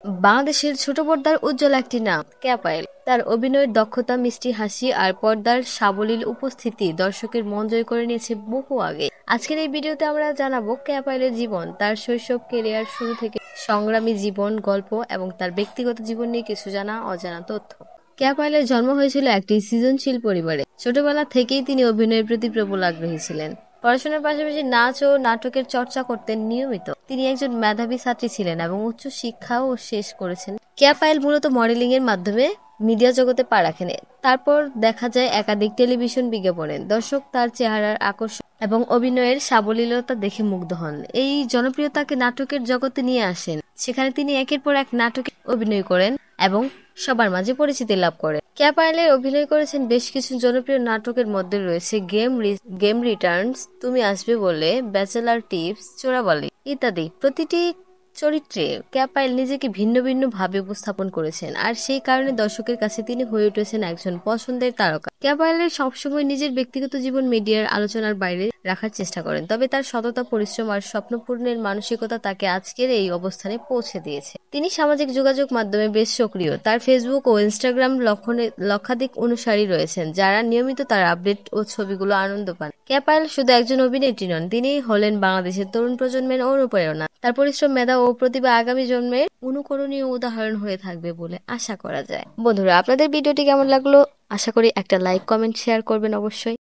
বাংলাদেশের ছোট পর্দার উজ্জ্বল একটি নাম কেয়া পায়েল। তার অভিনয়ের দক্ষতা, মিষ্টি হাসি আর পর্দার সাবলীল উপস্থিতি দর্শকের মন জয় করে নিয়েছে বহু আগে। আজকের এই ভিডিওতে আমরা জানাবো কেয়া পায়েলের জীবন, তার শৈশব, কেরিয়ার শুরু থেকে সংগ্রামী জীবন গল্প এবং তার ব্যক্তিগত জীবন নিয়ে কিছু জানা অজানা তথ্য। কেয়া পায়েলের জন্ম হয়েছিল একটি সৃজনশীল পরিবারে। ছোটবেলা থেকেই তিনি অভিনয়ের প্রতি প্রবল আগ্রহী ছিলেন। পড়াশোনার পাশাপাশি নাচ ও নাটকের চর্চা করতেন নিয়মিত। তিনি একজন মেধাবী ছাত্রী ছিলেন এবং উচ্চ শিক্ষাও শেষ করেছেন। কেয়া পায়েল মূলত মডেলিং এর মাধ্যমে মিডিয়া জগতে পা রাখেন। তারপর দেখা যায় একাধিক টেলিভিশন বিজ্ঞাপনে দর্শক তার চেহারার আকর্ষণ এবং অভিনয়ের সাবলীলতা দেখে মুগ্ধ হন। এই জনপ্রিয়তাকে নাটকের জগতে নিয়ে আসেন। সেখানে তিনি একের পর এক নাটকে অভিনয় করেন এবং সবার মাঝে পরিচিতি লাভ করেন। কেয়া পায়েলের অভিনয় করেছেন বেশ কিছু জনপ্রিয় নাটকের মধ্যে রয়েছে গেম রিটার্নস, তুমি আসবে বলে, ব্যাচেলার টিপস, চোরাবালি ইত্যাদি। প্রতিটি চরিত্রে কেয়া পায়েল নিজেকে ভিন্ন ভিন্ন ভাবে উপস্থাপন করেছেন, আর সেই কারণে দর্শকের কাছে তিনি হয়ে উঠেছেন একজন পছন্দের তারকা। কেয়া পায়েল সবসময় নিজের ব্যক্তিগত জীবন মিডিয়ার আলোচনার বাইরে রাখার চেষ্টা করেন, তবে তার সততা, পরিশ্রম আর স্বপ্নপূর্ণের মানসিকতা তাকে আজকের এই অবস্থানে পৌঁছে দিয়েছে। তিনি সামাজিক যোগাযোগ মাধ্যমে বেশ সক্রিয়। তার ফেসবুক ও ইনস্টাগ্রাম লক্ষাধিক অনুসারী রয়েছেন, যারা নিয়মিত তার আপডেট ও ছবিগুলো আনন্দ পান। কেয়া পায়েল শুধু একজন অভিনেত্রী নন, তিনি হলেন বাংলাদেশের তরুণ প্রজন্মের অনুপ্রেরণা। তার পরিশ্রম, মেধা ও প্রতিভা আগামী জন্মের অনুকরণীয় উদাহরণ হয়ে থাকবে বলে আশা করা যায়। বন্ধুরা, আপনাদের ভিডিওটি কেমন লাগলো? আশা করি একটা লাইক, কমেন্ট, শেয়ার করবেন অবশ্যই।